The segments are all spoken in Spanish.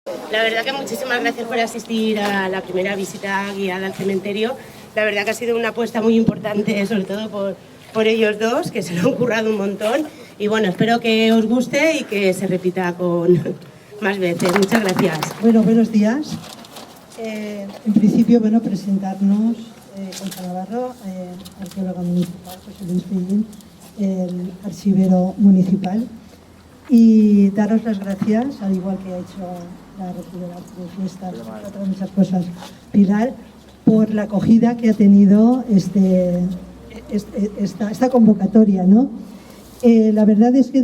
La verdad que muchísimas gracias por asistir a la primera visita guiada al cementerio. La verdad que ha sido una apuesta muy importante, sobre todo por ellos dos, que se lo han currado un montón. Y bueno, espero que os guste y que se repita con más veces. Muchas gracias. Bueno, buenos días. En principio, bueno, presentarnos Concha Navarro, arqueóloga municipal, José Luis Fellín, el archivero municipal, y daros las gracias, al igual que ha hecho la regidora de fiestas y otras muchas cosas, Pilar, por la acogida que ha tenido esta convocatoria, ¿no? La verdad es que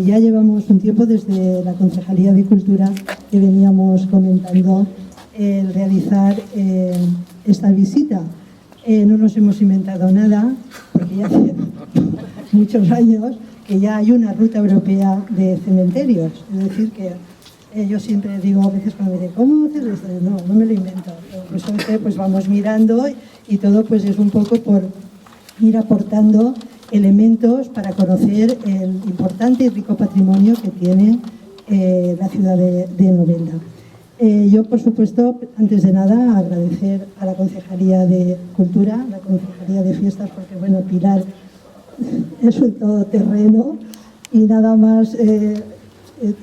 ya llevamos un tiempo desde la Concejalía de Cultura que veníamos comentando el realizar esta visita. No nos hemos inventado nada, porque ya hace muchos años que ya hay una ruta europea de cementerios. Es decir, que yo siempre digo a veces cuando me dicen, ¿cómo haces esto? No me lo invento. Pues vamos mirando y todo pues es un poco por ir aportando elementos para conocer el importante y rico patrimonio que tiene la ciudad de Novelda. Yo, por supuesto, antes de nada, agradecer a la Concejalía de Cultura, la Concejalía de Fiestas, porque, bueno, Pilar es un todoterreno y nada más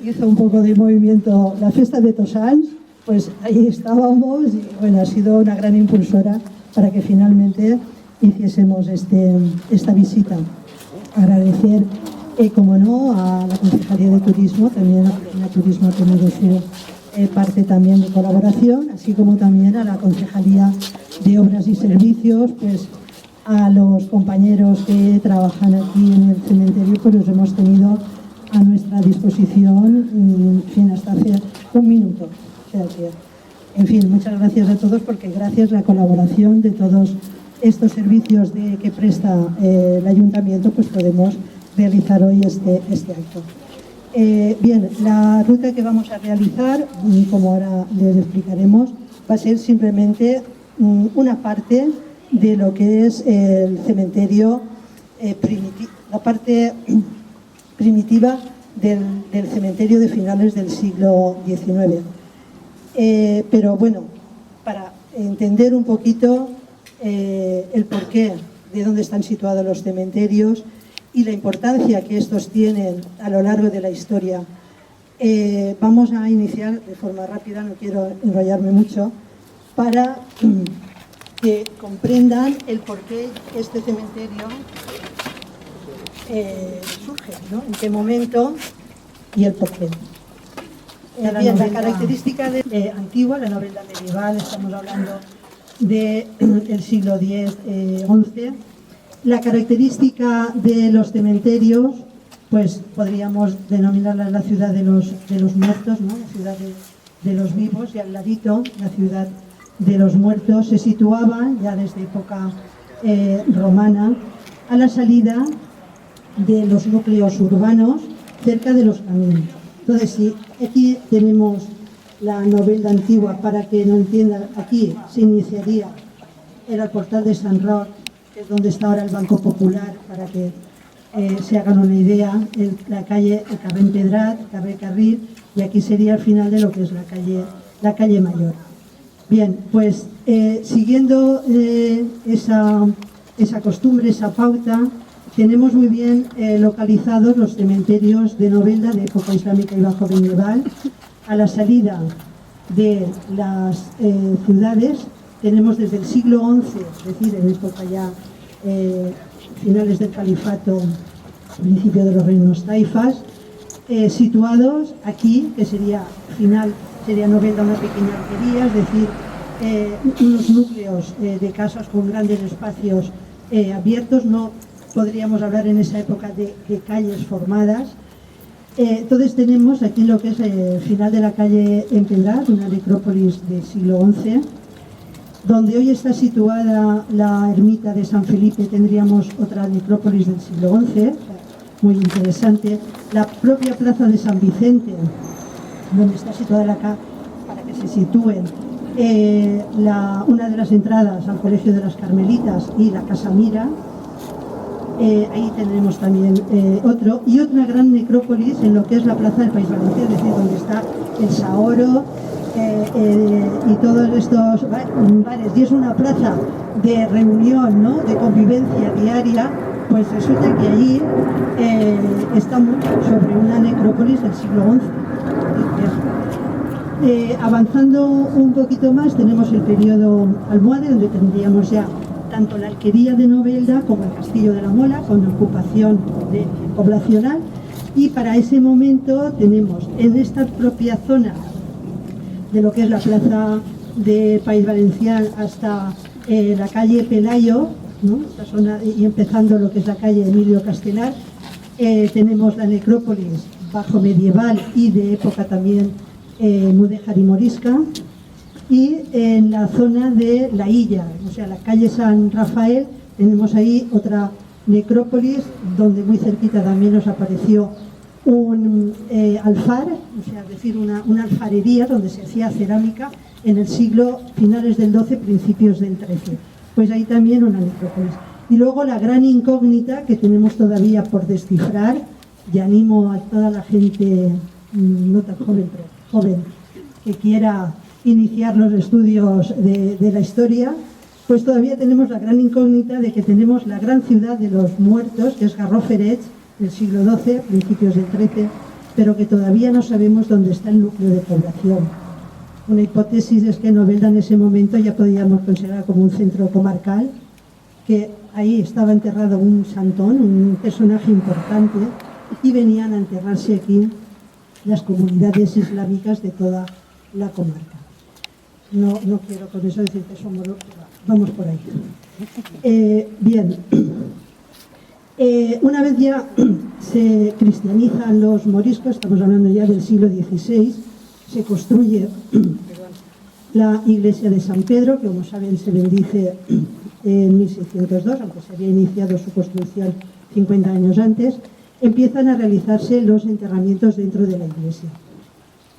hizo un poco de movimiento la fiesta de Tosans, pues ahí estábamos y, bueno, ha sido una gran impulsora para que finalmente hiciésemos esta visita. Agradecer, como no, a la Concejalía de Turismo, también la Oficina de Turismo ha tenido su parte también de colaboración, así como también a la Concejalía de Obras y Servicios, pues a los compañeros que trabajan aquí en el cementerio, pues los hemos tenido a nuestra disposición, en fin, hasta hace un minuto. O sea que, en fin, muchas gracias a todos, porque gracias a la colaboración de todos estos servicios que presta el Ayuntamiento, pues podemos realizar hoy este acto. Bien, la ruta que vamos a realizar, como ahora les explicaremos, va a ser simplemente una parte de lo que es el cementerio la parte primitiva del cementerio de finales del siglo XIX. Pero bueno, para entender un poquito el porqué de dónde están situados los cementerios y la importancia que estos tienen a lo largo de la historia, vamos a iniciar de forma rápida, no quiero enrollarme mucho, para que comprendan el porqué este cementerio surge, ¿no? En qué momento y el porqué. Bien, la característica antigua, la novela medieval, estamos hablando del siglo X-XI. La característica de los cementerios, pues podríamos denominarla la ciudad de los muertos, ¿no? La ciudad de los vivos, y al ladito la ciudad de los muertos. Se situaban ya desde época romana a la salida de los núcleos urbanos, cerca de los caminos. Entonces, si aquí tenemos la novela antigua, para que no entiendan, aquí se iniciaría, era el portal de San Roc, que es donde está ahora el Banco Popular, para que se hagan una idea, la calle, el carrer Empedrat, el carrer Carril, y aquí sería el final de lo que es la calle Mayor. Bien, pues siguiendo esa costumbre, esa pauta, tenemos muy bien localizados los cementerios de Novelda de época islámica y bajo medieval. A la salida de las ciudades tenemos desde el siglo XI, es decir, en época ya finales del califato, principio de los reinos taifas, situados aquí, que sería Novelda una pequeña alquería, es decir, unos núcleos de casas con grandes espacios abiertos. No podríamos hablar en esa época de calles formadas. Entonces tenemos aquí lo que es el final de la calle Empedrat, una necrópolis del siglo XI, donde hoy está situada la ermita de San Felipe. Tendríamos otra necrópolis del siglo XI, muy interesante. La propia plaza de San Vicente, donde está situada acá, para que se sitúen, una de las entradas al Colegio de las Carmelitas y la Casa Mira. ahí tendremos también otro, y otra gran necrópolis en lo que es la plaza del País Valenciano, es decir, donde está el Saoro y todos estos bares, y es una plaza de reunión, ¿no?, de convivencia diaria. Pues resulta que allí estamos sobre una necrópolis del siglo XI. Avanzando un poquito más, tenemos el periodo almohade, donde tendríamos ya tanto la alquería de Novelda como el castillo de la Mola, con ocupación poblacional, y para ese momento tenemos en esta propia zona de lo que es la plaza de País Valenciano hasta la calle Pelayo, ¿no?, esta zona, y empezando lo que es la calle Emilio Castelar, tenemos la necrópolis bajo medieval y de época también mudéjar y morisca, y en la zona de La Illa, o sea, la calle San Rafael, tenemos ahí otra necrópolis donde muy cerquita también nos apareció un alfar, o sea, es decir, una alfarería donde se hacía cerámica en el siglo finales del XII, principios del XIII. Pues ahí también una necrópolis. Y luego la gran incógnita que tenemos todavía por descifrar, y animo a toda la gente, no tan joven, pero joven, que quiera iniciar los estudios de la historia, pues todavía tenemos la gran incógnita de que tenemos la gran ciudad de los muertos, que es Garroferets, del siglo XII, principios del XIII, pero que todavía no sabemos dónde está el núcleo de población. Una hipótesis es que Novelda en ese momento ya podíamos considerar como un centro comarcal, que ahí estaba enterrado un santón, un personaje importante, y venían a enterrarse aquí las comunidades islámicas de toda la comarca. No quiero con eso decir que somos... Vamos por ahí. Bien. Una vez ya se cristianizan los moriscos, estamos hablando ya del siglo XVI, se construye la iglesia de San Pedro, que como saben se bendice en 1602, aunque se había iniciado su construcción 50 años antes. Empiezan a realizarse los enterramientos dentro de la iglesia.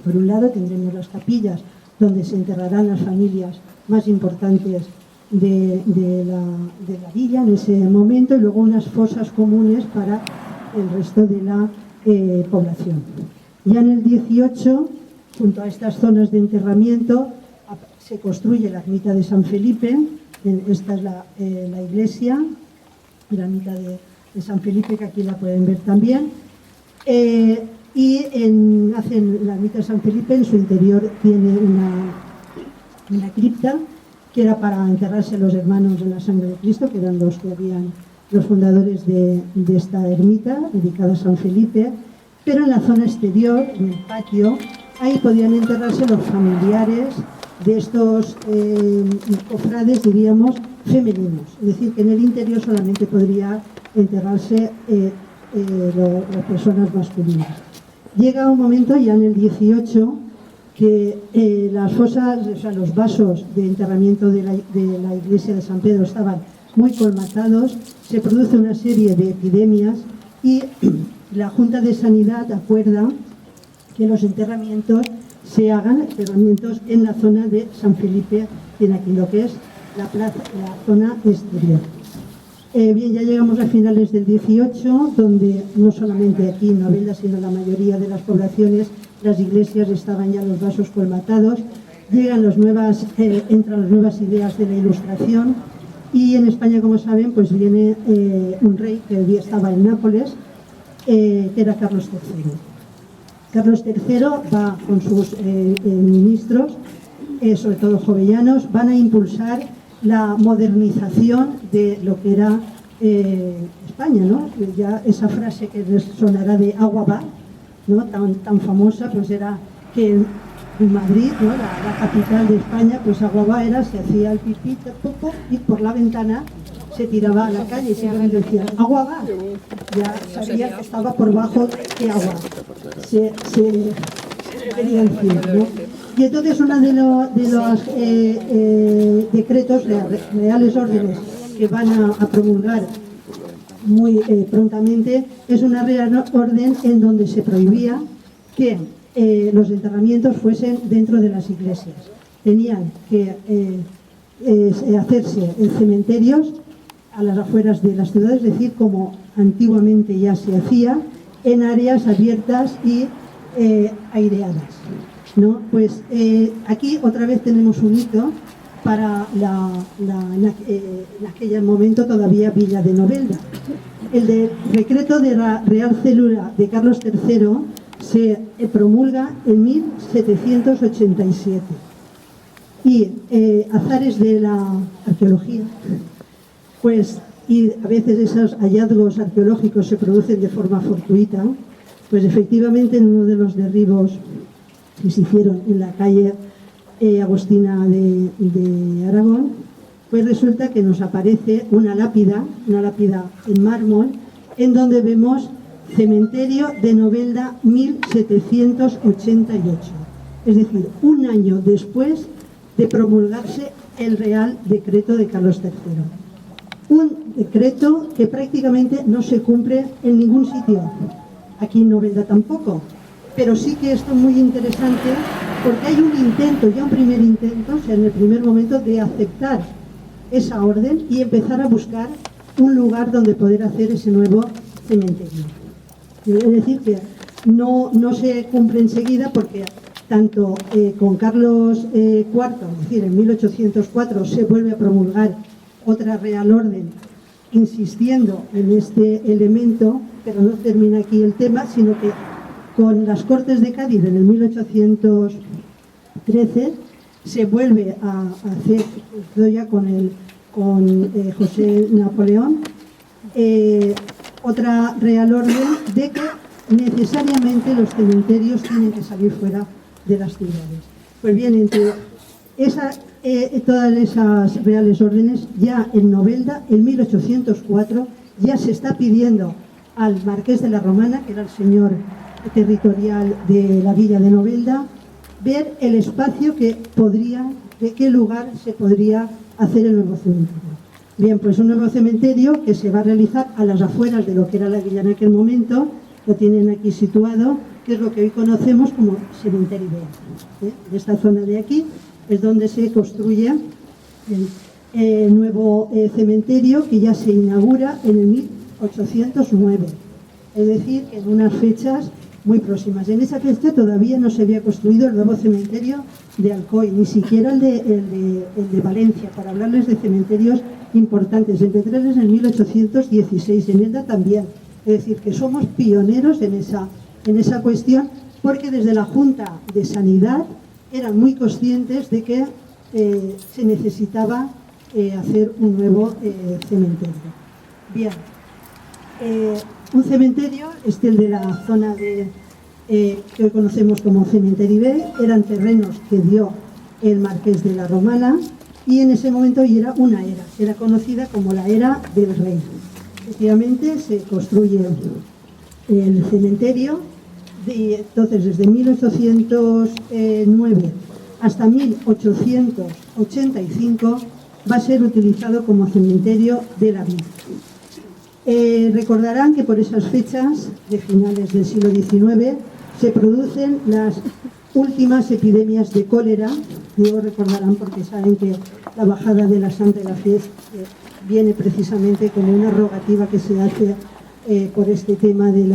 Por un lado tendremos las capillas donde se enterrarán las familias más importantes de la villa en ese momento, y luego unas fosas comunes para el resto de la población. Ya en el 18, junto a estas zonas de enterramiento, se construye la ermita de San Felipe. Esta es la iglesia, la ermita de San Felipe, que aquí la pueden ver también. Hacen la ermita de San Felipe, en su interior tiene una cripta, que era para enterrarse los hermanos de la sangre de Cristo, que eran los fundadores de esta ermita, dedicada a San Felipe. Pero en la zona exterior, en el patio, ahí podían enterrarse los familiares de estos cofrades, diríamos, femeninos. Es decir, que en el interior solamente podría enterrarse las personas masculinas. Llega un momento, ya en el 18, que las fosas, o sea, los vasos de enterramiento de la iglesia de San Pedro estaban muy colmatados, se produce una serie de epidemias y la Junta de Sanidad acuerda que los enterramientos se hagan en la zona de San Felipe, en aquí lo que es la plaza, la zona exterior. Bien, ya llegamos a finales del 18, donde no solamente aquí en Novelda, sino la mayoría de las poblaciones, las iglesias estaban ya los vasos colmatados. Entran las nuevas ideas de la Ilustración, y en España, como saben, pues viene un rey que hoy día estaba en Nápoles, que era Carlos III. Carlos III va con sus ministros, sobre todo jovellanos, van a impulsar la modernización de lo que era España, ¿no? Ya esa frase que les sonará de agua va, ¿no?, tan famosa, pues era que en Madrid, ¿no?, la capital de España, pues agua va era, se hacía el pipí, y por la ventana se tiraba a la calle y simplemente decía agua va. Ya sabía que estaba por bajo que agua se venía encima, ¿no? Y entonces uno de los decretos, reales órdenes que van a promulgar muy prontamente, es una real orden en donde se prohibía que los enterramientos fuesen dentro de las iglesias. Tenían que hacerse en cementerios a las afueras de las ciudades, es decir, como antiguamente ya se hacía, en áreas abiertas y aireadas, ¿no? Pues aquí otra vez tenemos un hito para en aquel momento todavía Villa de Novelda. El decreto de la Real Célula de Carlos III se promulga en 1787 y azares de la arqueología, pues, y a veces esos hallazgos arqueológicos se producen de forma fortuita, pues efectivamente en uno de los derribos que se hicieron en la calle Agostina de Aragón, pues resulta que nos aparece una lápida en mármol, en donde vemos Cementerio de Novelda 1788, es decir, un año después de promulgarse el Real Decreto de Carlos III. Un decreto que prácticamente no se cumple en ningún sitio, aquí en Novelda tampoco, pero sí que esto es muy interesante porque hay un intento, ya un primer intento, o sea, en el primer momento, de aceptar esa orden y empezar a buscar un lugar donde poder hacer ese nuevo cementerio. Es decir, que no se cumple enseguida porque tanto con Carlos IV, es decir, en 1804 se vuelve a promulgar otra Real Orden insistiendo en este elemento, pero no termina aquí el tema, sino que con las Cortes de Cádiz en el 1813 se vuelve a hacer, ya con José Napoleón, otra Real Orden de que necesariamente los cementerios tienen que salir fuera de las ciudades. Pues bien, entre todas esas reales órdenes, ya en Novelda, en 1804, ya se está pidiendo al marqués de la Romana, que era el señor territorial de la villa de Novelda, ver el espacio de qué lugar se podría hacer el nuevo cementerio. Bien, pues un nuevo cementerio que se va a realizar a las afueras de lo que era la villa en aquel momento, lo tienen aquí situado, que es lo que hoy conocemos como Cementerio Ibea. De esta zona de aquí es donde se construye el nuevo cementerio, que ya se inaugura en el 1809, es decir, en unas fechas muy próximas. En esa fecha todavía no se había construido el nuevo cementerio de Alcoy, ni siquiera el de Valencia, para hablarles de cementerios importantes. En Pedralbes en 1816, en Elda también. Es decir, que somos pioneros en esa cuestión, porque desde la Junta de Sanidad eran muy conscientes de que se necesitaba hacer un nuevo cementerio. Bien, un cementerio, el de la zona que hoy conocemos como Cementerio Ibea, eran terrenos que dio el marqués de la Romana, y en ese momento ya era una era conocida como la era del rey. Efectivamente se construye el cementerio, entonces desde 1809 hasta 1885 va a ser utilizado como cementerio de la villa. Recordarán que por esas fechas de finales del siglo XIX se producen las últimas epidemias de cólera. Digo recordarán porque saben que la bajada de la Santa y la Fiesta viene precisamente como una rogativa que se hace por este tema de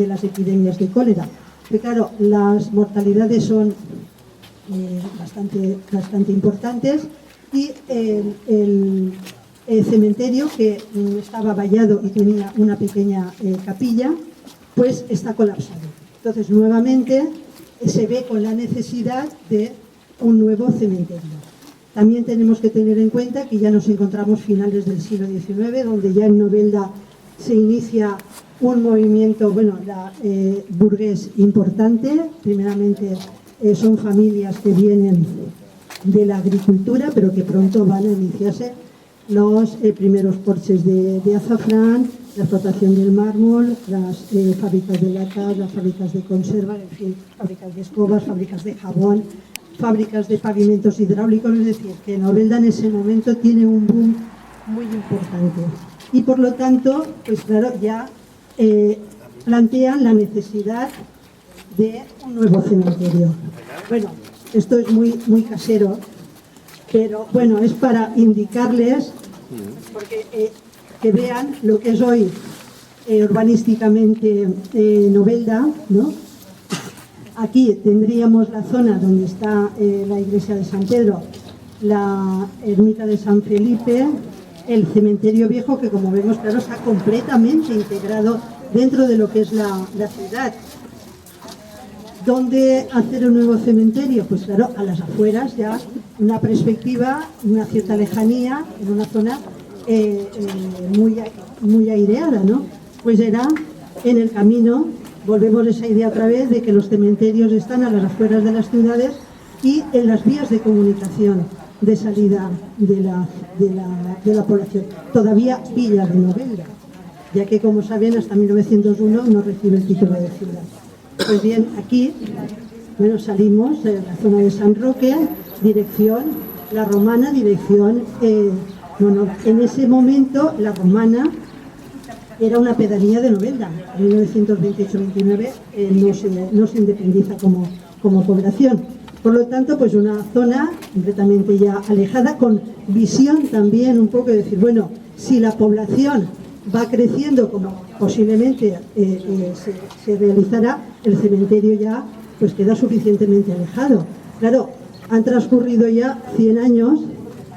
las epidemias de cólera. Pero claro, las mortalidades son bastante importantes, y el cementerio, que estaba vallado y tenía una pequeña capilla, pues está colapsado. Entonces nuevamente se ve con la necesidad de un nuevo cementerio. También tenemos que tener en cuenta que ya nos encontramos finales del siglo XIX, donde ya en Novelda se inicia un movimiento burgués importante. Primeramente son familias que vienen de la agricultura, pero que pronto van a iniciarse los primeros porches de azafrán, la explotación del mármol, las fábricas de latas, las fábricas de conserva, en fin, fábricas de escobas, fábricas de jabón, fábricas de pavimentos hidráulicos. Es decir, que Novelda en ese momento tiene un boom muy importante. Y por lo tanto, pues claro, ya plantean la necesidad de un nuevo cementerio. Bueno, esto es muy casero, pero bueno, es para indicarles, porque que vean lo que es hoy urbanísticamente Novelda, ¿no? Aquí tendríamos la zona donde está la iglesia de San Pedro, la ermita de San Felipe, el cementerio viejo, que como vemos, claro, está completamente integrado dentro de lo que es la ciudad. ¿Dónde hacer un nuevo cementerio? Pues claro, a las afueras, ya una perspectiva, una cierta lejanía, en una zona muy aireada, ¿no? Pues era en el camino. Volvemos a esa idea otra vez de que los cementerios están a las afueras de las ciudades y en las vías de comunicación de salida de la población. Todavía Villa de Novelda, ya que, como saben, hasta 1901 no recibe el título de ciudad. Pues bien, aquí, bueno, salimos de la zona de San Roque, dirección La Romana, dirección... bueno, en ese momento La Romana era una pedanía de Novelda. En 1928-29 no se independiza como población. Por lo tanto, pues una zona completamente ya alejada, con visión también un poco de decir, bueno, si la población va creciendo como posiblemente se realizará, el cementerio ya pues queda suficientemente alejado. Claro, han transcurrido ya 100 años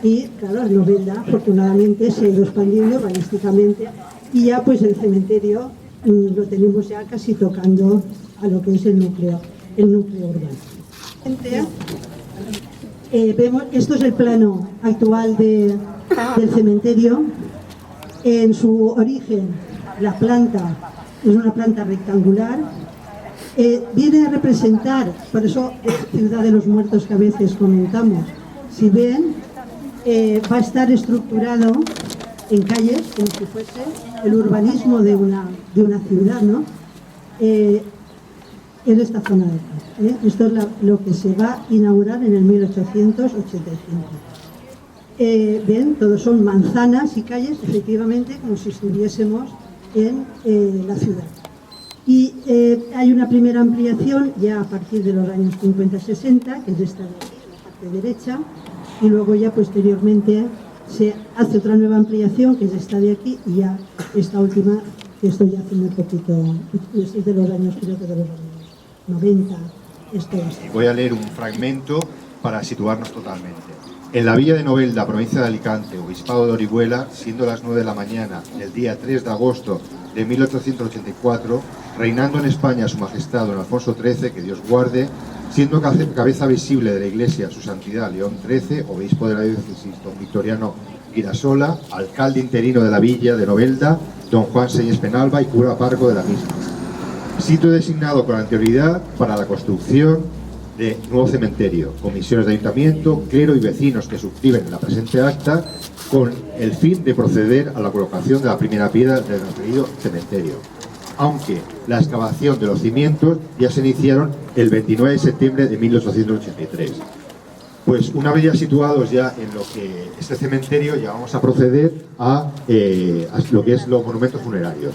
y, claro, Novelda afortunadamente se ha ido expandiendo urbanísticamente y ya pues el cementerio lo tenemos ya casi tocando a lo que es el núcleo urbano. Vemos, esto es el plano actual del cementerio. En su origen, la planta es una planta rectangular. Viene a representar, por eso Ciudad de los Muertos que a veces comentamos, si ven, va a estar estructurado en calles, como si fuese el urbanismo de una ciudad, ¿no? En esta zona de aquí. Esto es lo que se va a inaugurar en el 1885. Ven, todos son manzanas y calles, efectivamente, como si estuviésemos en la ciudad. Y hay una primera ampliación ya a partir de los años 50-60, que es esta de aquí, la parte derecha, y luego ya posteriormente se hace otra nueva ampliación, que es esta de aquí, y ya esta última, que estoy haciendo un poquito, es de los años, creo que de los años 90, esto es. Voy a leer un fragmento para situarnos totalmente. En la villa de Novelda, provincia de Alicante, obispado de Orihuela, siendo las 9 de la mañana, el día 3 de agosto de 1884, reinando en España su majestad don Alfonso XIII, que Dios guarde, siendo cabeza visible de la Iglesia su santidad León XIII, obispo de la diócesis don Victoriano Guirasola, alcalde interino de la villa de Novelda, don Juan Señés Penalba y cura párroco de la misma. Sitio designado con anterioridad para la construcción de nuevo cementerio, comisiones de ayuntamiento, clero y vecinos que suscriben la presente acta con el fin de proceder a la colocación de la primera piedra del referido cementerio, aunque la excavación de los cimientos ya se iniciaron el 29 de septiembre de 1883. Pues una vez ya situados ya en lo que este cementerio, ya vamos a proceder a lo que es los monumentos funerarios.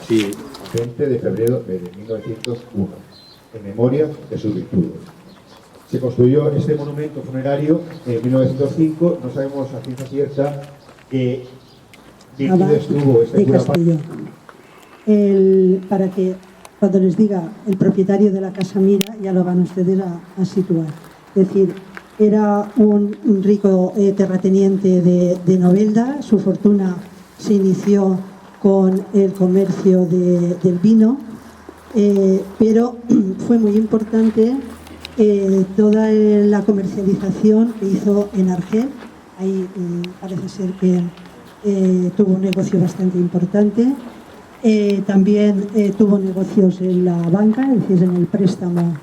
Sí, 20 de febrero de 1901, en memoria de sus virtudes. Se construyó este monumento funerario en 1905, no sabemos a ciencia cierta qué virtudes tuvo este cura. Para que cuando les diga el propietario de la Casa Mira, ya lo van ustedes a situar. Es decir, era un rico terrateniente de Novelda, su fortuna se inició con el comercio del vino, pero fue muy importante toda la comercialización que hizo en Argel. Ahí parece ser que tuvo un negocio bastante importante. También tuvo negocios en la banca, es decir, en el préstamo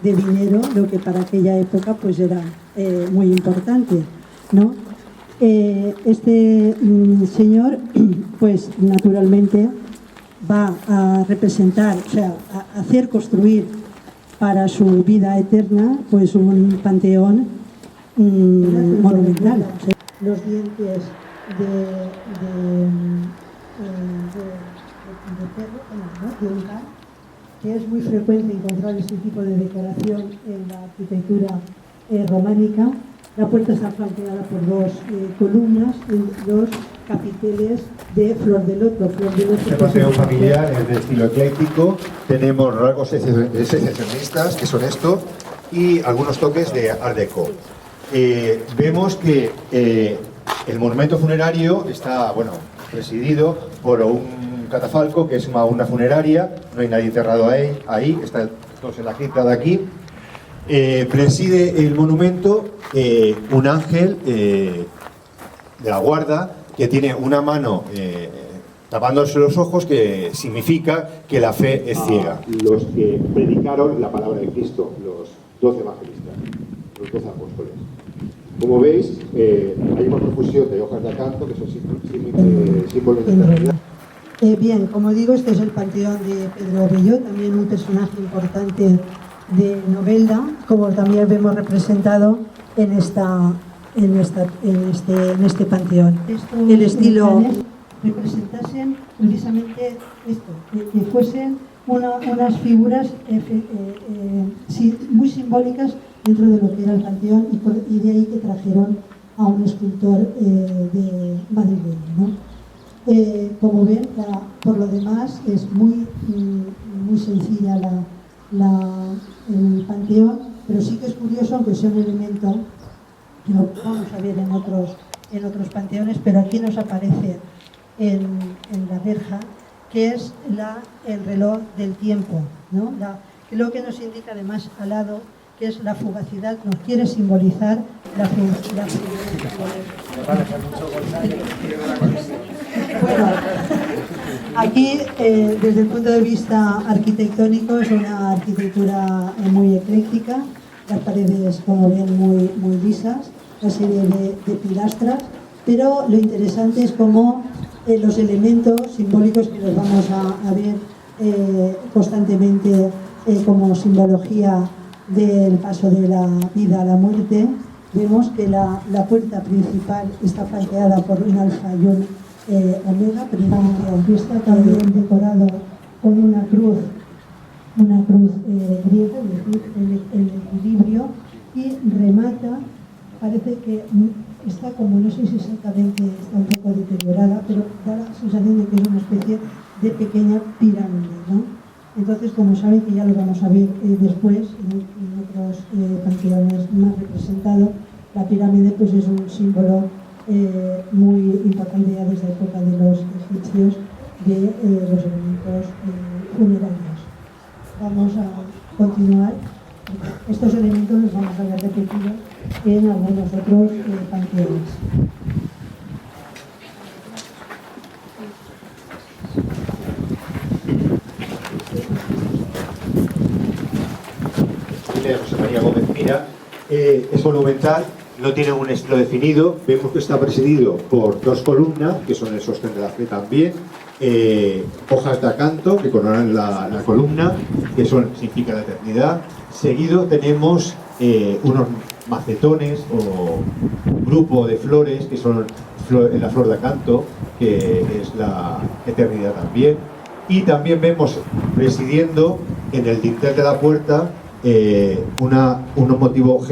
de dinero, lo que para aquella época pues era muy importante, ¿no? Este señor pues naturalmente va a representar, o sea, a hacer construir para su vida eterna pues un panteón monumental. Los dientes de perro, ¿no? De un can, que es muy frecuente encontrar este tipo de decoración en la arquitectura románica. La puerta está flanqueada por dos columnas, dos capiteles de Flor de Loto. Este paseo familiar es de estilo ecléctico, tenemos rasgos secesionistas, que son esto, y algunos toques de Art Deco. Vemos que el monumento funerario está, bueno, presidido por un catafalco, que es una funeraria, no hay nadie enterrado ahí, está todos en la cripta de aquí. Preside el monumento un ángel de la guarda que tiene una mano tapándose los ojos, que significa que la fe es ciega. Los que predicaron la palabra de Cristo, los 12 evangelistas, los 12 apóstoles. Como veis, hay una profusión de hojas de acanto que son símbolos de eternidad. Bien, como digo, este es el panteón de Pedro Abelló, también un personaje importante de Novelda, como también vemos representado en este panteón. El estilo representasen precisamente esto, que fuesen unas figuras muy simbólicas dentro de lo que era el panteón, y de ahí que trajeron a un escultor de madrileño, ¿no? Como ven, por lo demás es muy sencilla el panteón, pero sí que es curioso, aunque sea un elemento que lo vamos a ver en otros panteones, pero aquí nos aparece en la verja, que es el reloj del tiempo, ¿no? Que lo que nos indica además al lado, que es la fugacidad, nos quiere simbolizar la fugacidad. Bueno, aquí desde el punto de vista arquitectónico es una arquitectura muy ecléctica, las paredes, como ven, muy lisas, una serie de pilastras, pero lo interesante es cómo los elementos simbólicos que los vamos a ver constantemente como simbología del paso de la vida a la muerte. Vemos que la puerta principal está flanqueada por un alfa y un omega, pero está también decorado con una cruz griega, es decir, el equilibrio, y remata, parece que está como, no sé si exactamente está un poco deteriorada, pero da la sensación de que es una especie de pequeña pirámide, ¿no? Entonces, como saben, que ya lo vamos a ver después en otros panteones más representados, la pirámide pues es un símbolo muy importante ya desde la época de los egipcios de los elementos funerarios. Vamos a continuar. Estos elementos los vamos a ver repetidos en algunos otros panteones. José María Gómez Mira, es monumental, no tiene un estilo definido, vemos que está presidido por dos columnas, que son el sostén de la fe también, hojas de acanto que coronan la columna, que significa la eternidad. Seguido tenemos unos macetones o un grupo de flores, que son la flor de acanto, que es la eternidad también. Y también vemos presidiendo en el dintel de la puerta un motivo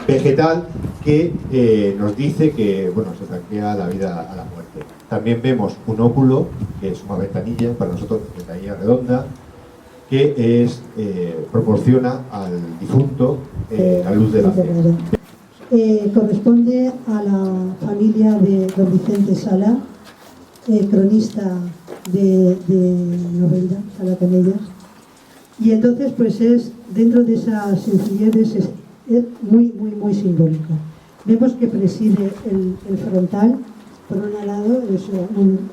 vegetal que nos dice que, bueno, se franquea la vida a la muerte. También vemos un óculo, que es una ventanilla, para nosotros ventanilla redonda, que proporciona al difunto la luz de la fe. Corresponde a la familia de don Vicente Sala, cronista de Novelda, Sala Canellas. Y entonces, pues dentro de esa sencillez es muy simbólico. Vemos que preside el frontal, por un lado es un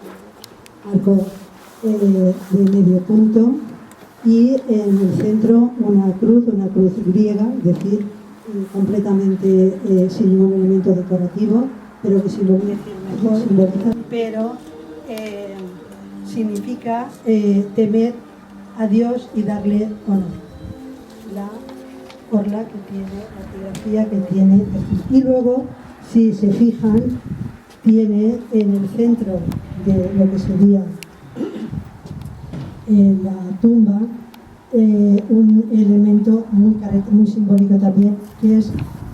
arco de medio punto, y en el centro una cruz griega, es decir, completamente sin ningún elemento decorativo, pero que simboliza, pero significa temer a Dios y darle honor. La orla que tiene, la tipografía que tiene. Y luego, si se fijan, tiene en el centro de lo que sería la tumba un elemento muy simbólico también, que es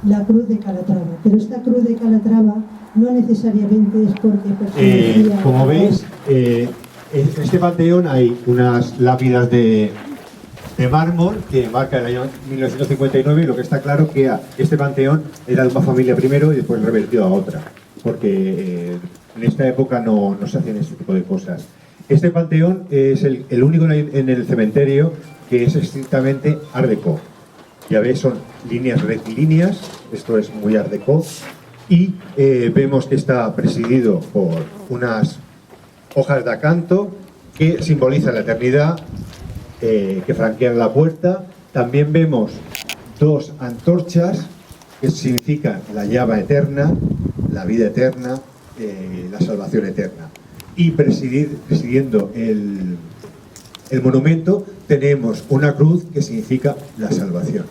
la cruz de Calatrava. Pero esta cruz de Calatrava no necesariamente es porque pertenecía como veis, en este panteón hay unas lápidas de mármol que marca el año 1959, y lo que está claro que este panteón era de una familia primero y después revertido a otra, porque en esta época no se hacían este tipo de cosas. Este panteón es el único en el cementerio que es estrictamente Art Deco. Ya veis, son líneas rectilíneas, esto es muy Art Deco, y vemos que está presidido por unas hojas de acanto que simbolizan la eternidad, que franquean la puerta. También vemos dos antorchas que significan la llama eterna, la vida eterna, la salvación eterna. Y presidiendo el monumento tenemos una cruz que significa la salvación.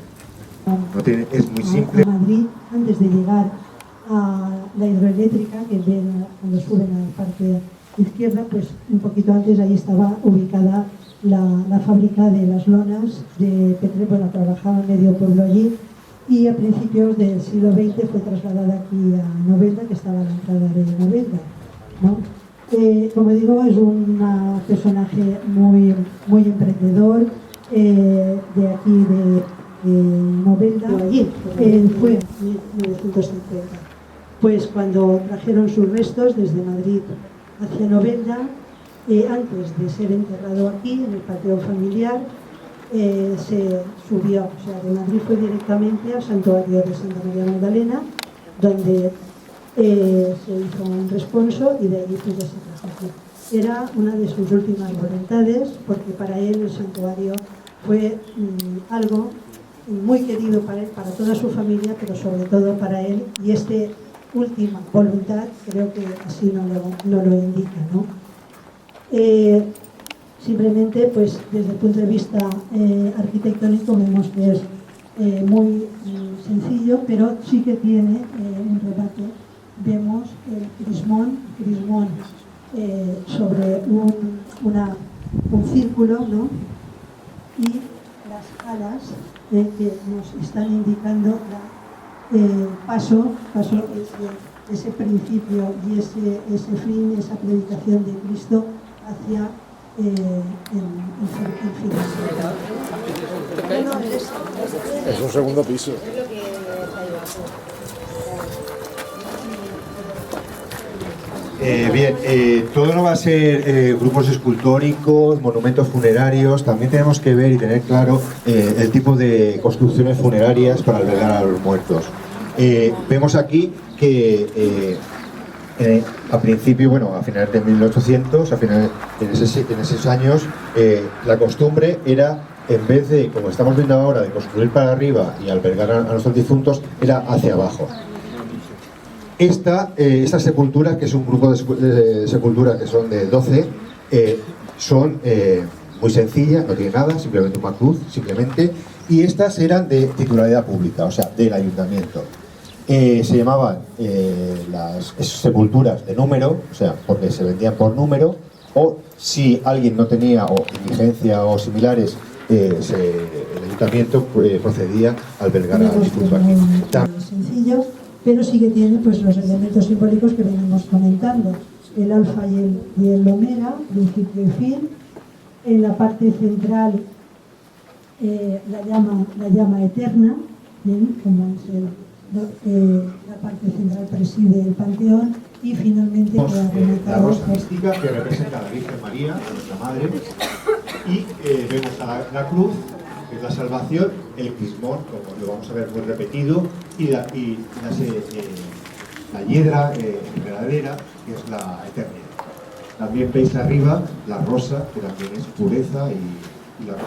Es muy simple. A Madrid, antes de llegar a la hidroeléctrica, que ven cuando suben a la parte izquierda, pues un poquito antes ahí estaba ubicada la fábrica de las lonas de Petre. Bueno, trabajaba medio pueblo allí, y a principios del siglo XX fue trasladada aquí a Novelda, que estaba a la entrada de Novelda, ¿no? Como digo, es un personaje muy emprendedor, de aquí de Novelda. Allí fue en 1950. Pues cuando trajeron sus restos desde Madrid hacia Novelda, antes de ser enterrado aquí, en el panteón familiar, se subió, o sea, de Madrid fue directamente al santuario de Santa María Magdalena, donde se hizo un responso, y de allí pues ya se trajo aquí. Era una de sus últimas voluntades, porque para él el santuario fue algo muy querido para él, para toda su familia, pero sobre todo para él, y esta última voluntad creo que así no lo indica, ¿no? Simplemente, pues desde el punto de vista arquitectónico vemos que es muy sencillo, pero sí que tiene un remate. Vemos el crismón sobre un círculo, ¿no? Y las alas que nos están indicando paso ese principio y ese fin, esa predicación de Cristo hacia el final. Es un segundo piso. Todo no va a ser grupos escultóricos, monumentos funerarios. También tenemos que ver y tener claro el tipo de construcciones funerarias para albergar a los muertos. Vemos aquí que a principio, a finales de 1800, en esos años, la costumbre era, en vez de, como estamos viendo ahora, de construir para arriba y albergar a nuestros difuntos, era hacia abajo. Estas sepulturas, que es un grupo de sepulturas que son de 12, son muy sencillas, no tienen nada, simplemente una cruz, simplemente, y estas eran de titularidad pública, o sea, del ayuntamiento. Se llamaban las sepulturas de número, o sea, porque se vendían por número, o si alguien no tenía o indigencia o similares, el ayuntamiento procedía a albergar al difunto aquí. Sencillo, pero sí que tiene pues los elementos simbólicos que venimos comentando: el alfa y el omega, principio y fin. En la parte central la llama eterna, ¿bien? Como es la parte central preside el panteón, y finalmente la rosa mística, que representa a la Virgen María, a nuestra Madre, y vemos la cruz, que es la salvación, el crismón, como lo vamos a ver muy repetido, y la hiedra enredadera, que es la eternidad. También veis arriba la rosa, que también es pureza y la rosa.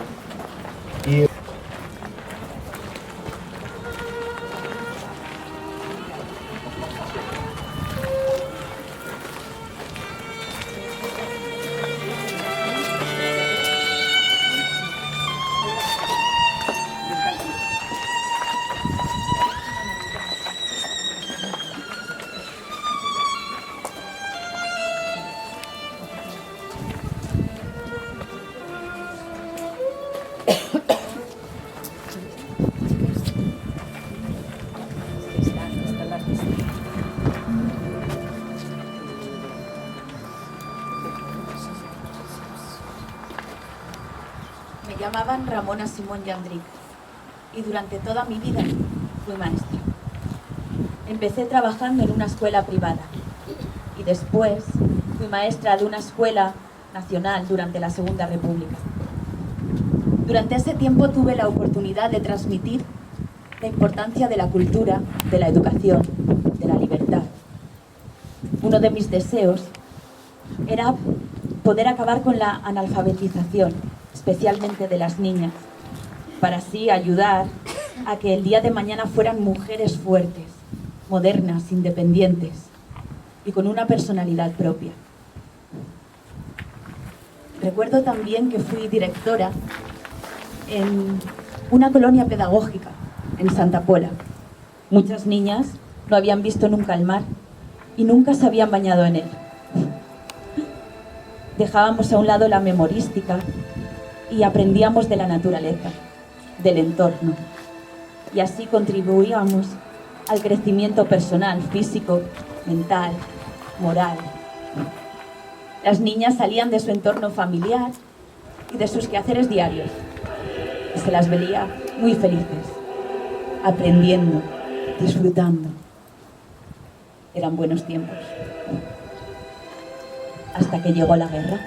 llamaban Ramona Simón Yandric y durante toda mi vida fui maestra. Empecé trabajando en una escuela privada y después fui maestra de una escuela nacional durante la Segunda República. Durante ese tiempo tuve la oportunidad de transmitir la importancia de la cultura, de la educación, de la libertad. Uno de mis deseos era poder acabar con la analfabetización, especialmente de las niñas, para así ayudar a que el día de mañana fueran mujeres fuertes, modernas, independientes y con una personalidad propia. Recuerdo también que fui directora en una colonia pedagógica en Santa Pola. Muchas niñas no habían visto nunca el mar y nunca se habían bañado en él. Dejábamos a un lado la memorística y aprendíamos de la naturaleza, del entorno. Y así contribuíamos al crecimiento personal, físico, mental, moral. Las niñas salían de su entorno familiar y de sus quehaceres diarios y se las veía muy felices, aprendiendo, disfrutando. Eran buenos tiempos. Hasta que llegó la guerra.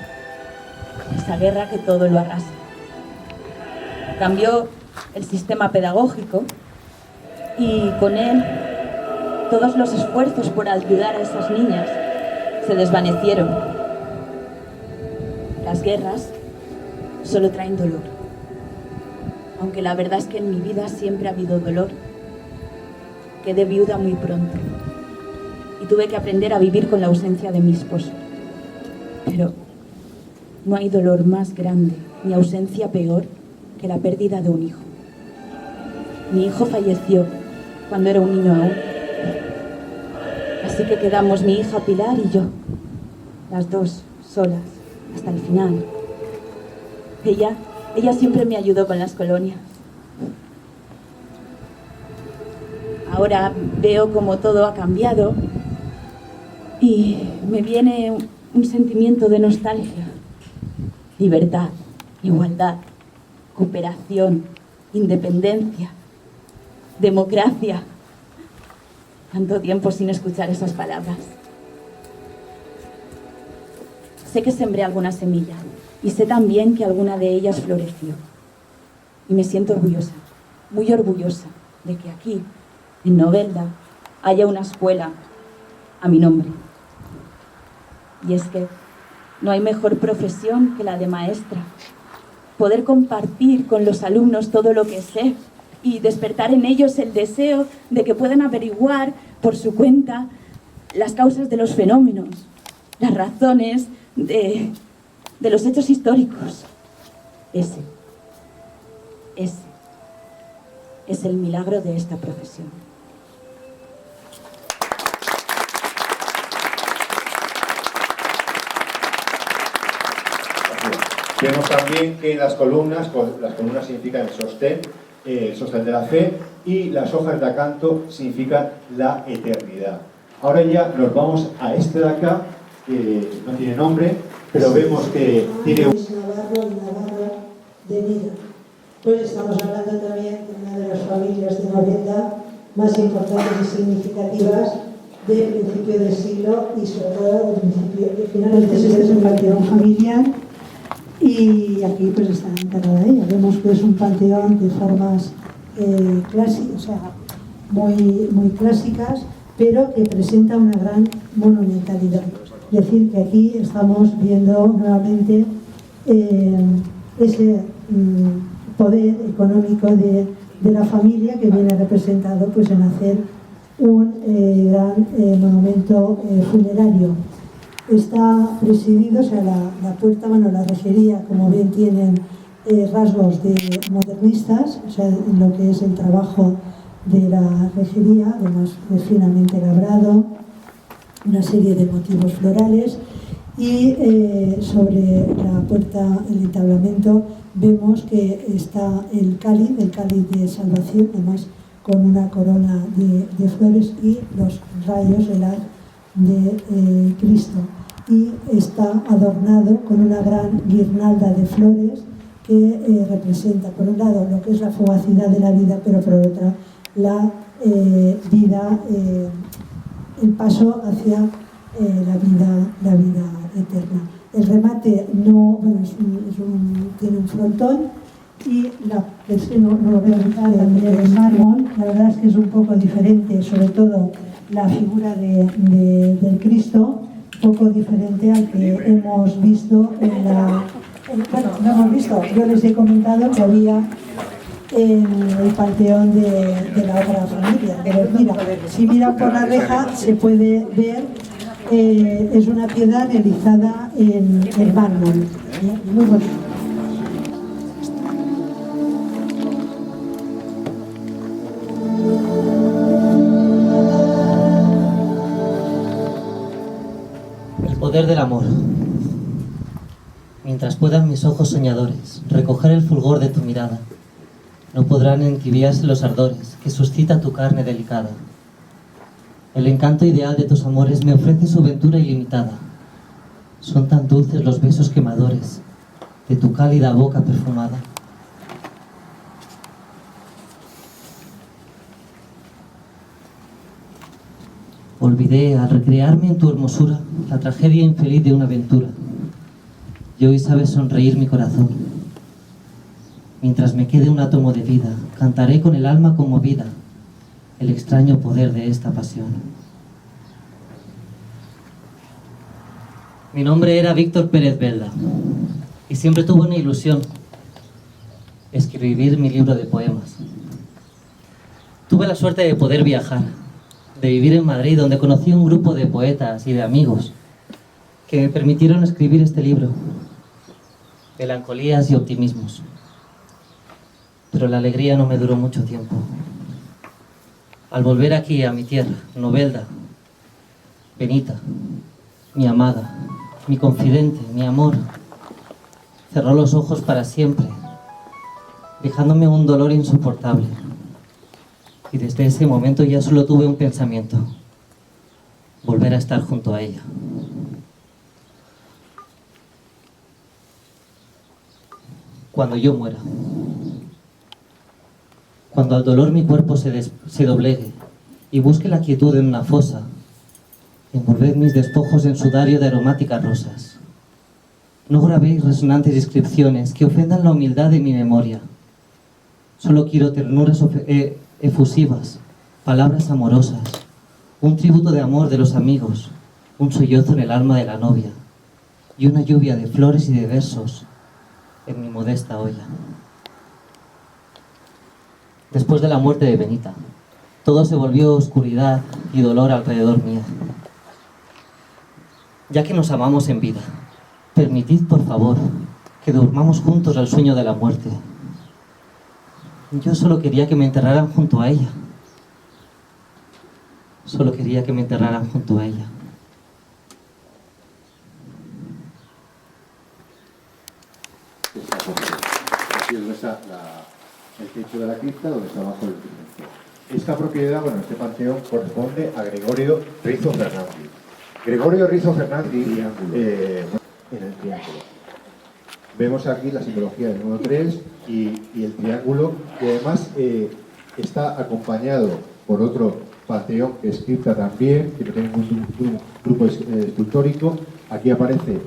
Esa guerra que todo lo arrasa. Cambió el sistema pedagógico y con él todos los esfuerzos por ayudar a esas niñas se desvanecieron. Las guerras solo traen dolor. Aunque la verdad es que en mi vida siempre ha habido dolor. Quedé viuda muy pronto y tuve que aprender a vivir con la ausencia de mi esposo. Pero no hay dolor más grande ni ausencia peor que la pérdida de un hijo. Mi hijo falleció cuando era un niño aún. Así que quedamos mi hija Pilar y yo, las dos solas, hasta el final. Ella siempre me ayudó con las colonias. Ahora veo como todo ha cambiado y me viene un sentimiento de nostalgia. Libertad, igualdad, cooperación, independencia, democracia. Tanto tiempo sin escuchar esas palabras. Sé que sembré alguna semilla y sé también que alguna de ellas floreció. Y me siento orgullosa, muy orgullosa de que aquí, en Novelda, haya una escuela a mi nombre. Y es que no hay mejor profesión que la de maestra. Poder compartir con los alumnos todo lo que sé y despertar en ellos el deseo de que puedan averiguar por su cuenta las causas de los fenómenos, las razones de los hechos históricos. Ese es el milagro de esta profesión. Vemos también que las columnas significan el sostén de la fe, y las hojas de acanto significan la eternidad. Ahora ya nos vamos a este de acá, que no tiene nombre, pero vemos que tiene un... Navarro de vida. Pues estamos hablando también de una de las familias de Novelda más importantes y significativas del principio del siglo y sobre todo de finales del siglo. Este es un panteón familiar y aquí pues está enterrada ella. Vemos que es un panteón de formas clásicas, o sea, muy clásicas, pero que presenta una gran monumentalidad. Es decir, que aquí estamos viendo nuevamente ese poder económico de la familia que viene representado pues, en hacer un gran monumento funerario. Está presidido, o sea, la puerta, bueno, la rejería, como ven, tienen rasgos de modernistas, o sea, en lo que es el trabajo de la rejería, además finamente labrado, una serie de motivos florales, y sobre la puerta, el entablamento, vemos que está el cáliz de salvación, además con una corona de flores y los rayos, el haz de Cristo. Y está adornado con una gran guirnalda de flores que representa, por un lado, lo que es la fugacidad de la vida, pero por otra, la vida, el paso hacia la vida eterna. El remate tiene un frontón y no lo voy a evitar el mármol. La verdad es que es un poco diferente, sobre todo la figura del Cristo, un poco diferente al que hemos visto no hemos visto, yo les he comentado que había en el panteón de la Otra Familia. Pero mira, si miran por la reja se puede ver, es una piedra realizada en mármol, muy bonito. El poder del amor. Mientras puedan mis ojos soñadores recoger el fulgor de tu mirada, no podrán entibiarse los ardores que suscita tu carne delicada. El encanto ideal de tus amores me ofrece su ventura ilimitada. Son tan dulces los besos quemadores de tu cálida boca perfumada. Olvidé, al recrearme en tu hermosura, la tragedia infeliz de una aventura. Y hoy sabes sonreír mi corazón. Mientras me quede un átomo de vida, cantaré con el alma conmovida el extraño poder de esta pasión. Mi nombre era Víctor Pérez Belda y siempre tuve una ilusión: escribir mi libro de poemas. Tuve la suerte de poder viajar, de vivir en Madrid, donde conocí un grupo de poetas y de amigos que me permitieron escribir este libro. Melancolías y optimismos. Pero la alegría no me duró mucho tiempo. Al volver aquí a mi tierra, Novelda, Benita, mi amada, mi confidente, mi amor, cerró los ojos para siempre, dejándome un dolor insoportable. Y desde ese momento ya solo tuve un pensamiento: volver a estar junto a ella. Cuando yo muera, cuando al dolor mi cuerpo se doblegue y busque la quietud en una fosa, envolved mis despojos en sudario de aromáticas rosas. No grabéis resonantes inscripciones que ofendan la humildad de mi memoria. Solo quiero ternuras efusivas, palabras amorosas, un tributo de amor de los amigos, un sollozo en el alma de la novia y una lluvia de flores y de versos en mi modesta olla. Después de la muerte de Benita, todo se volvió oscuridad y dolor alrededor mía. Ya que nos amamos en vida, permitid, por favor, que durmamos juntos al sueño de la muerte. Yo solo quería que me enterraran junto a ella. Solo quería que me enterraran junto a ella. Aquí es el techo de la cripta donde está abajo el Cristo. Esta propiedad, este panteón corresponde a Gregorio Rizo Fernández. Gregorio Rizo Fernández en el triángulo. Vemos aquí la simbología del número 3 y el triángulo, y además está acompañado por otro panteón que es cripta también, que tiene un grupo escultórico. Aquí aparece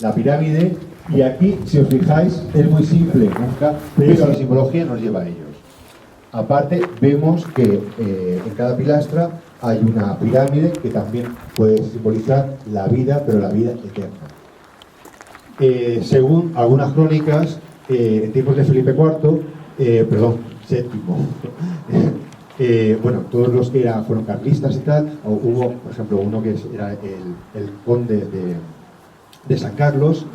la pirámide. Y aquí, si os fijáis, es muy simple, pero la simbología nos lleva a ellos. Aparte, vemos que en cada pilastra hay una pirámide que también puede simbolizar la vida, pero la vida eterna. Según algunas crónicas, en tiempos de Felipe VII, todos los que fueron carlistas y tal, hubo, por ejemplo, uno que era el conde de San Carlos,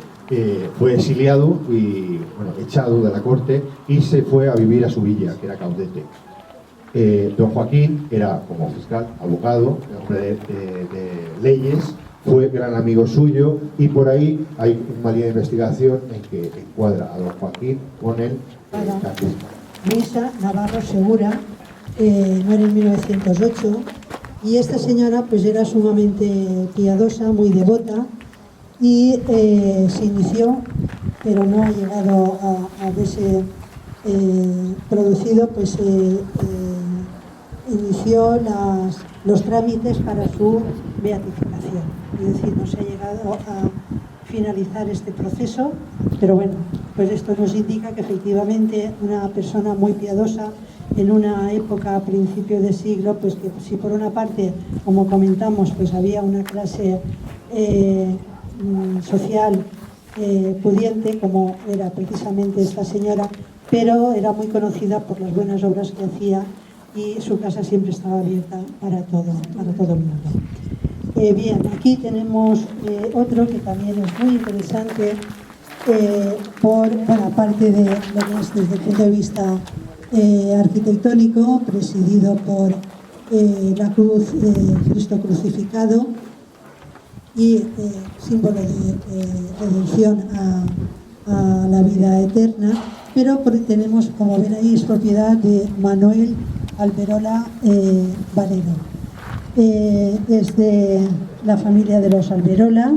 fue exiliado y echado de la corte y se fue a vivir a su villa, que era Caudete. Don Joaquín era como fiscal, abogado, hombre de leyes, fue gran amigo suyo, y por ahí hay una línea de investigación en que encuadra a don Joaquín con el carlismo. Luisa Navarro Segura, muere en 1908, y esta señora pues era sumamente piadosa, muy devota, y se inició pero no ha llegado a verse producido, pues inició los trámites para su beatificación. Es decir, no se ha llegado a finalizar este proceso, pero bueno, pues esto nos indica que efectivamente una persona muy piadosa en una época a principio de siglo, pues que si por una parte, como comentamos, pues había una clase social pudiente, como era precisamente esta señora, pero era muy conocida por las buenas obras que hacía y su casa siempre estaba abierta para todo el mundo. Bien, aquí tenemos otro que también es muy interesante aparte de lo que es desde el punto de vista arquitectónico, presidido por la cruz, Cristo crucificado, y símbolo de redención a la vida eterna, pero tenemos, como ven ahí, es propiedad de Manuel Alberola Varero. Es de la familia de los Alberola.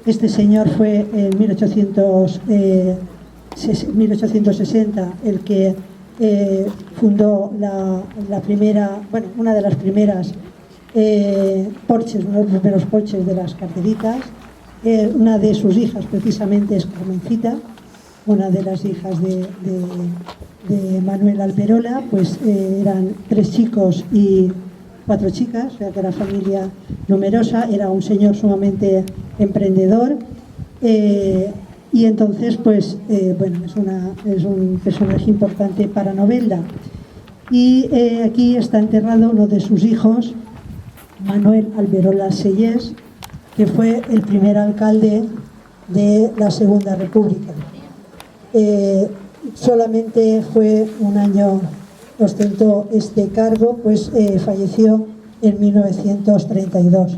Este señor fue en 1860 el que fundó una de las primeras porches, uno de los primeros porches de las carteritas. Una de sus hijas precisamente es Carmencita, una de las hijas de Manuel Alberola. Pues eran 3 chicos y 4 chicas, o sea que era familia numerosa. Era un señor sumamente emprendedor, y entonces pues es un personaje importante para Novelda. Y aquí está enterrado uno de sus hijos, Manuel Alberola Sellés, que fue el primer alcalde de la Segunda República. Solamente fue un año ostentó este cargo, pues falleció en 1932.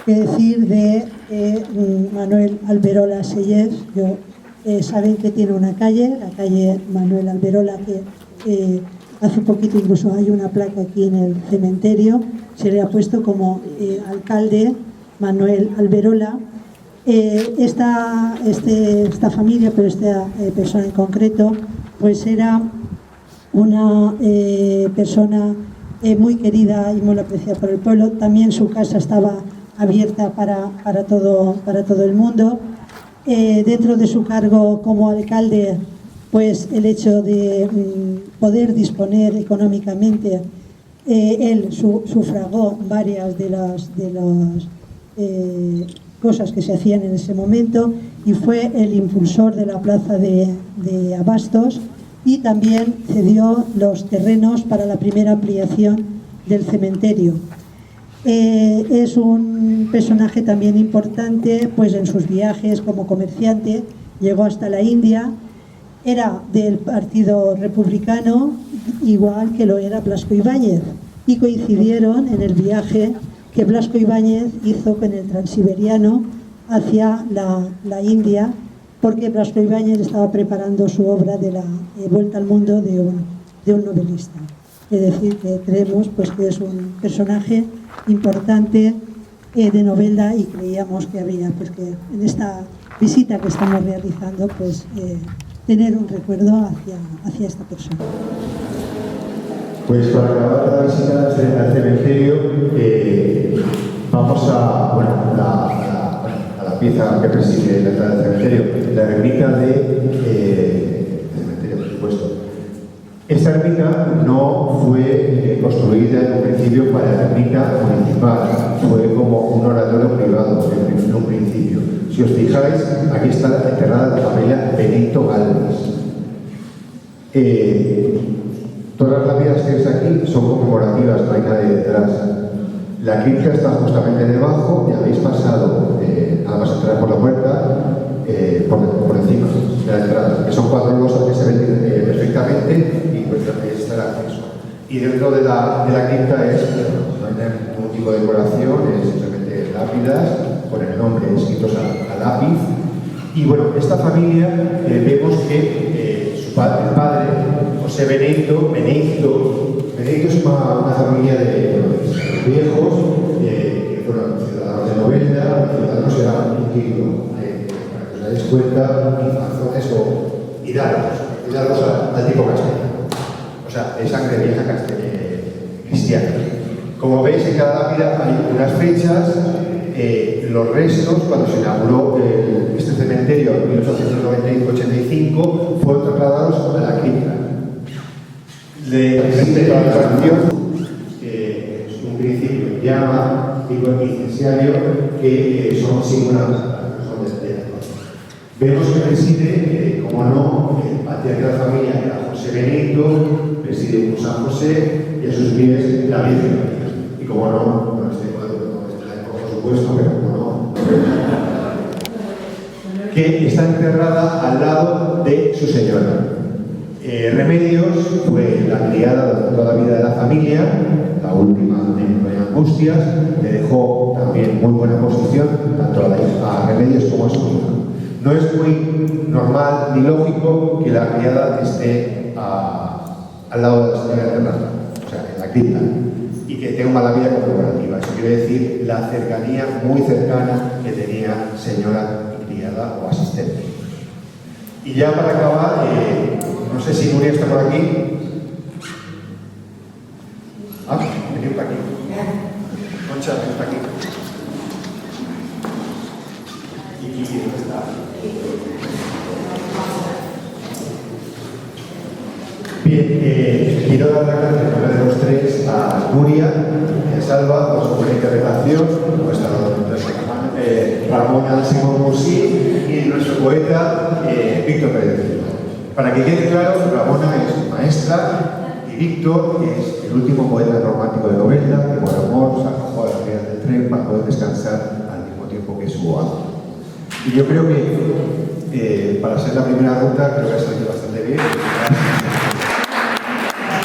¿Qué decir de Manuel Alberola Sellés? Saben que tiene una calle, la calle Manuel Alberola, que hace poquito incluso hay una placa aquí en el cementerio, se le ha puesto como alcalde Manuel Alberola. Esta familia, pero esta persona en concreto, pues era una persona muy querida y muy apreciada por el pueblo. También su casa estaba abierta para todo el mundo. Dentro de su cargo como alcalde, pues el hecho de poder disponer económicamente, él sufragó varias de las cosas que se hacían en ese momento, y fue el impulsor de la plaza de Abastos, y también cedió los terrenos para la primera ampliación del cementerio. Es un personaje también importante, pues en sus viajes como comerciante. Llegó hasta la India, era del Partido Republicano, igual que lo era Blasco Ibáñez, y coincidieron en el viaje que Blasco Ibáñez hizo con el transiberiano hacia la India, porque Blasco Ibáñez estaba preparando su obra de la Vuelta al Mundo de un novelista. Es decir, que creemos pues, que es un personaje importante de Novelda, y creíamos que había pues, que en esta visita que estamos realizando pues, tener un recuerdo hacia esta persona. Pues para acabar la visita al cementerio, vamos a la pieza que preside la entrada del cementerio, la ermita del cementerio, por supuesto. Esta ermita no fue construida en un principio para la ermita municipal, fue como un oratorio privado en un principio. Si os fijáis, aquí está enterrada la familia Benito Gálvez. Todas las lápidas que veis aquí son conmemorativas, no hay nadie detrás. La cripta está justamente debajo, y habéis pasado, nada más entrar por la puerta, por encima de la entrada, que son 4 losas que se ven perfectamente, y pues ahí está el acceso. Y dentro de la cripta no hay ningún tipo de decoración, es simplemente lápidas con el nombre escritos a lápiz. Y bueno, esta familia vemos que el padre, José Benito es una familia de viejos, que fueron ciudadanos de Novelda. Ciudadanos era un título, para que os dais cuenta, infanzones o hidalgos al tipo castellano. O sea, de sangre vieja cristiana. Como veis, en cada lápida hay unas fechas, los restos, cuando se inauguró este cementerio en 1885, fueron trasladados a la cripta. Respecto a la tradición, es un principio llama y incensario que son singulares, son de vemos que preside, como no, el patriarca de la familia, que era José Benito, preside un San José y a sus pies la Virgen María. Y como no estoy por supuesto, pero como no, que está enterrada al lado de su señora. Remedios fue la criada durante toda la vida de la familia, la última en Angustias, le dejó también muy buena posición tanto a Remedios como a su hija. No es muy normal ni lógico que la criada esté al lado de la señora enterrada, o sea, en la cripta, y que tenga una mala vida corporativa. Eso quiere decir la cercanía muy cercana que tenía señora y criada o asistente. Y ya para acabar, no sé si Nuria está por aquí. Venid para aquí. Concha, ven para aquí. ¿Y quién está? Bien, quiero dar las gracias en nombre de los tres a Nuria, a Salva, por su buena interpretación, nuestra Ramona Simón Musí y nuestro poeta Víctor Pérez. Para que quede claro, Ramona es maestra y Víctor es el último poeta romántico de Novelda, que por amor se acojó a las vías del tren para poder descansar al mismo tiempo que su amo. Y yo creo que para ser la primera ruta creo que ha salido bastante bien.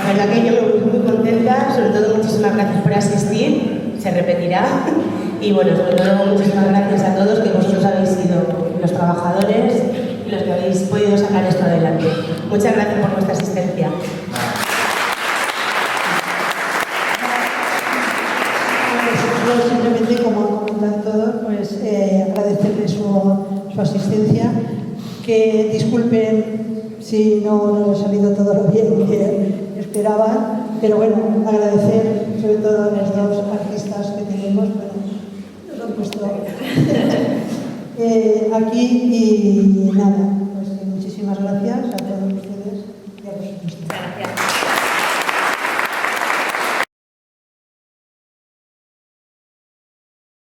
La verdad que yo me voy muy contenta, sobre todo muchísimas gracias por asistir, se repetirá. Y bueno, sobre todo muchísimas gracias a todos, que vosotros habéis sido los trabajadores y los que habéis podido sacar esto adelante. Muchas gracias por vuestra asistencia. Yo simplemente, como comentan todos, pues agradecerles su asistencia, que disculpen si no ha salido todo lo bien que esperaban, pero bueno, agradecer sobre todo a los dos artistas que tenemos, bueno, nos lo han puesto aquí y nada, pues muchísimas gracias.